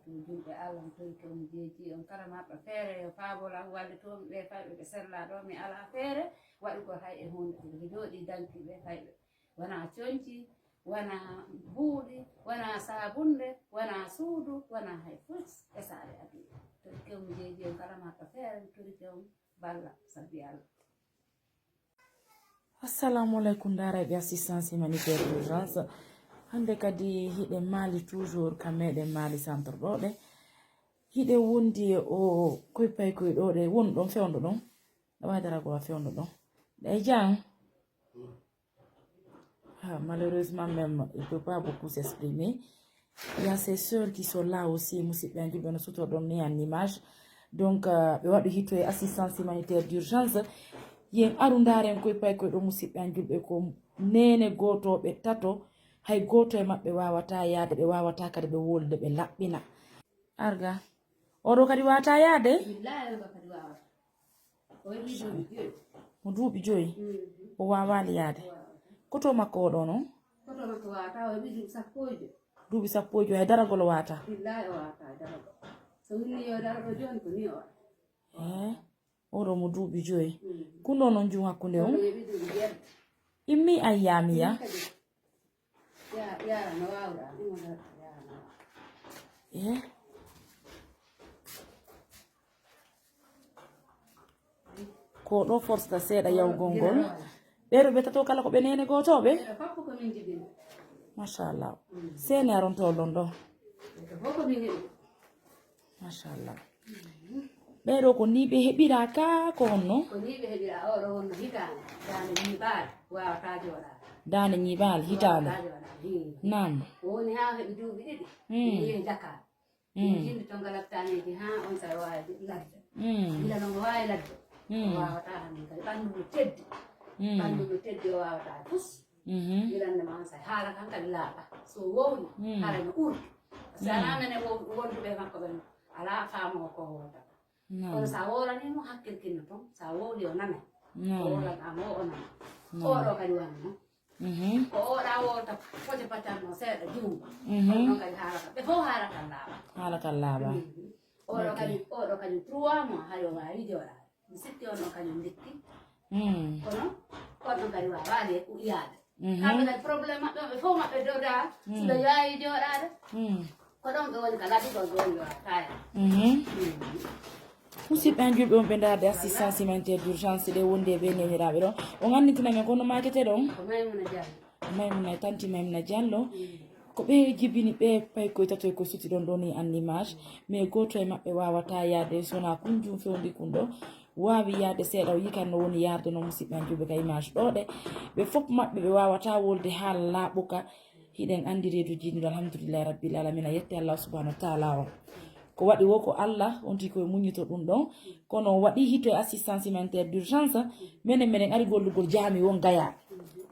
to julɓe Allah mi towi to mi jeeji on kala maɓɓe feere paabolam wallitomi ɓe fayɓe ɓe sella ɗo mi ala feere waɗi ko hay e hunde ɓe jooɗi danki ɓe fayɓe wona coñci wona buuɗi wona sabunde wona suudu wona hay fof e saare aduna towi kew mi jeeji on kala maɓɓe feere mi towi kew balla sabbi Allah. Assalamu alaikum daraaɓe assistance humanitaire d'urgence hande kadi hiɗe maali toujours ka meɗen maali centre ɗo ɗe hiɗe wondi o koye pay koye ɗo ɗe woni ɗon fewndo ɗon ɗawa darago a fewndo ɗon ɗay jang malheureusement même il peut pas beaucoup s'exprimer. Il y a ses sœurs qui sont là aussi musidɓe an julɓe no suto ɗon ni en image donc ɓe waɗi hitto e assistance humanitaire d'urgence yen aru ndaren koye pay koye ɗo musidɓe an julɓe ko nene gotoɓe tato hay goto e maɓɓe wawata yaade ɓe wawata kadi ɓe wolde ɓe laɓɓina arga oɗo kadi wawata yaade mo duuɓi joyi o wawali yaade koto makko oɗo noon duuɓi sappojo hay daragol o wata oɗo mo duuɓi joyi kuno noon jum hakkude on immi ayyamiya ko ɗo forceta seeɗa yawgol ngol ɓeɗo ɓe tato kala ko ɓe nene gotoɓe machallah seni aronto lon ɗo machallah ɓeɗo ko ni ɓe heɓira ka ko honno dande ñiɓal hitande nam woni ha heɓi duuɓi ɗiɗi yehi Dakar jinde to ngalattaneji ha on sa wawi ladde gila no ngo wawi ladde o wawata hamin kadi ɓandu no teddi o wawata pus gilande ma on sa haala kan kadi laaɓa so wowni haala no urdi par ce que ana nane wonduɓe makko ɓen ala faamo ko wota kono sa wolanimo hakkilkinno toon sa wowli o nana o wolanamo o nana oɗo kadi wanno ko oɗa wota foje patanno seeɗa juuma ɗon kadi haalaka ɓe fof haala kan laaɓa oɗo kadi 3 mois hayo wawi joɗade mi sikki on ɗon kañum ndikki kono on ɗon kadi wawani yaade kamɓe kadi probléme maɓɓe ɓe fof maɓɓe dowda suɗo yawi joɗade ko ɗon ɓe woni ka laɓigol ɓe woni wawataya musidɓe an julɓe on ɓe darde assistance humanitaire d'urgence ɗe wondi e ɓe neniraɓe ɗon o ganditinamen kono makete ɗon maymuna e tanti maymuna diallo ko ɓe jibini ɓe pay koye tato e ko suti ɗon ɗo ni en image mais goto e maɓɓe wawata yaade sona kunjum fewndi kun ɗo wawi yaade seeɗa o yikan no woni yarde no musidɓe an julɓe ka image ɗo ɗe ɓe fof maɓɓe ɓe wawata wolde haala laaɓuka hiɗen andi reedu jiinuɗo alhamdoulillahi rabbil alamina yette allah subahanahu wa taala on ko waɗi wo ko Allah on tigi koye muñito ɗum ɗon kono waɗi hito e assistance humanitaire d'urgence minen ari gollugol jaami won gaya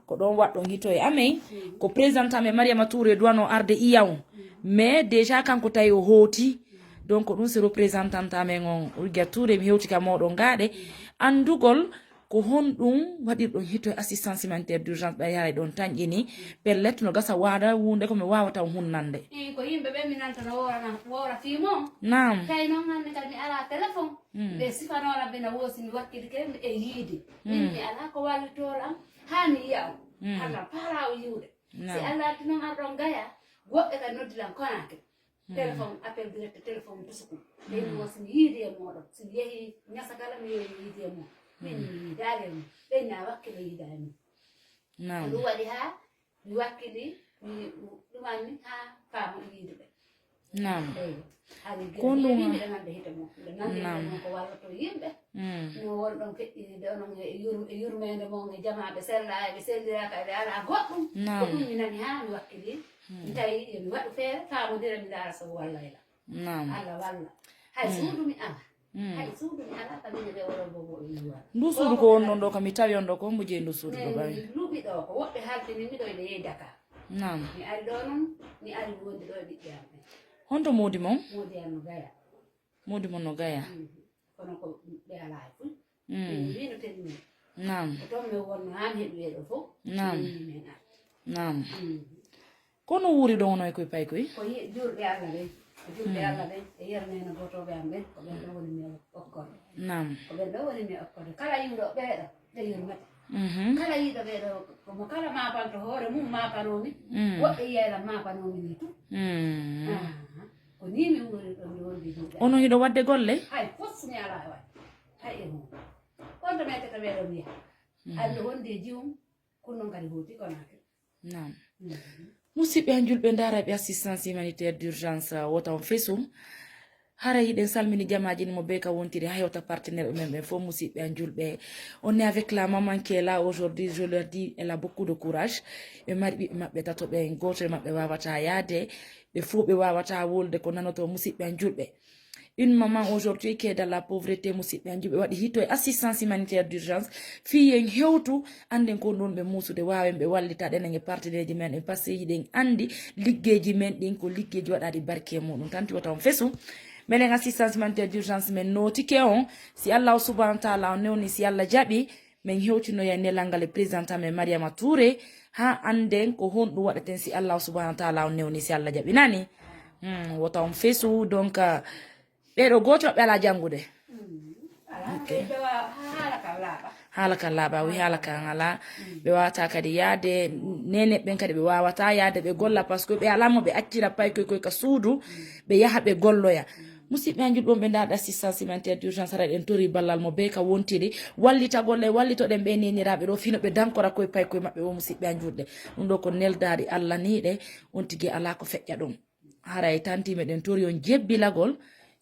ko ɗon waɗɗon hito e amen ko présidente amen Mariama Touré duwano arde iyaw mais déjà kanko tawi o hooti donc ɗum c'est représentante amen on Ulgia Touré mi hewti ka moɗon gaɗe andugol ko honɗum waɗirɗon hito e assistance humanitaire d'urgence ɓe yaray ɗon tañƴini pellet no gasa waada wunde komi wawata hunnande ko yimɓe ɓe mi nanta no wora fimo nam tawi noon hande kadi mi ala téléphone ɓe sifanora bina woosi mi wakkili ke e yiide min mi ala ko wallitoro am ha mi yiya on Allah paara o yiwde si Allah addi noon arɗon gaya woɓɓe kadi noddilan konake téléphone appel direct téléphone dusukum ɓe mi woosi mi yiidi e moɗon somi yeehi ñasa kala mi yeehi yiidi e moɗon min mi yiidare mum ɓen na wakkile yiidare mum ɗum waɗi ha mi wakkili mi ɗumanmi ha faamo yiide ɓe eyi haɗi gimiɗe nande hite mum ɓe nande mon ko wallato yimɓe no wonɗon feƴƴinide onon e yurmede mon e jamaɓe sellaɓe ɓe selliraka ɓe ala goɗɗum ko ɗum mi nani ha mi wakkili mi tawi yomi waɗu feere faamodira mi ndaara sobo wallayla Allah walla hay suudu mi ama hay suudu mi ala kamine ɓe oɗon bobo yiwa ndu suudu ko wonnon ɗo kam mi tawi on ɗo ko mbo jeeyi ndu suudu ɗo ɓawi luuɓi ɗo ko woɓɓe haltinimi ɗo ene yehi Dakar mi ari ɗo noon mi ari wondi ɗo e ɓiɓɓe am ɓe honto moodi mon moodi am no gaya moodi mon no gaya kono ko ɓe ala e fuy wino tenni nam ko toon mi wonno ha mi heɓi weeɗo fof min ar nam kono wuuri ɗon no e koye pay koye ko jurɓe Allah ɓen julɓe Allah ɓen e yerneno gotoɓe am ɓen ko ɓen ɗo woni mi okkode nam ko ɓen ɗo woni mi okkode kala yiwɗo ɓeeɗo ɓe yurmete kala yiiɗo ɓeeɗo komo kala mapanto hoore mum mapanomi woɓɓe yiyelam mapanomi ni tu ko ni mi wuri ɗon mi wondi julɓe ono hiɗo wadde golle hay fof mi ala e waɗde hay e mum wonto metete ɓeeɗo mbiya Allah wondi e jiwum kunnon kadi huuti konake nam musidɓe an julɓe ndaraɓe assistance humanitaire d'urgence woton fesum hara yiɗen salmini jamaji mo be ka wontiri ha hewta partenaire men ɓen fof musidɓe an julɓe on est avec la maman qui est là aujourd'hui je leur dis elle a beaucoup de courage ɓe mari ɓiɓɓe maɓɓe tato ɓe goto e maɓɓe wawata yaade ɓe fuu ɓe wawata wolde ko nanoto musidɓe an julɓe une maman aujourd'hui qui est dans la pauvreté musidɓe an julɓe waɗi hitto e assistance humanitaire d'urgence fiyen hewtu anden ko ɗon ɓe musude wawen ɓe wallita ɗenen e partenaire ji men e par ce que yiɗen andi liggeji men ɗin ko liggeji waɗaɗi barke muɗum tanti wata on fesu menen assistance humanitaire d'urgence men notike on si Allah subhanahu wa ta'ala on newni si Allah jaɓi min hewtinoya nelal ngal e présidente men Mariama Touré ha anden ko honɗum waɗaten si Allah subhanahu wa ta'ala on newni si Allah jaɓi nani wata on fesu donc ɓeɗo goto maɓɓe ala jangude haala kan laaɓa wi haala kan ala ɓe wawata kadi yaade nene ɓen kadi ɓe wawata yaade ɓe golla par ce que ɓe alamo ɓe accira paykoy koy ka suudu ɓe yaha ɓe golloya musidɓe an julɓe ɓe ndaɗa assistance humanitaire d'urgence ara ɗen tori ballal mo be ka wontiri wallita golle wallitoɗen ɓe neniraɓe ɗo fino ɓe dankora koye paykoye maɓɓe o musidɓe an julɗe ɗum ɗo ko neldari Allah niɗe on tigui ala ko feƴƴa ɗum haray tanti meɗen tori on jebbilagol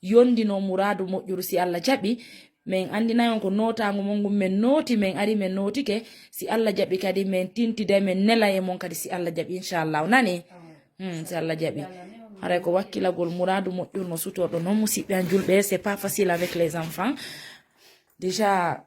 yondino muradu moƴƴuru si Allah jaɓi min andinayon ko notago mon ngum men noti min ari men notike si Allah jaɓi kadi min tintide min nela e mon kadi si Allah jaɓi inchallah nani si Allah jaɓi haray ko wakkilagol muradu moƴƴuru no sutorɗo noon musidɓe an julɓe c'est pas facile avec les enfants déjà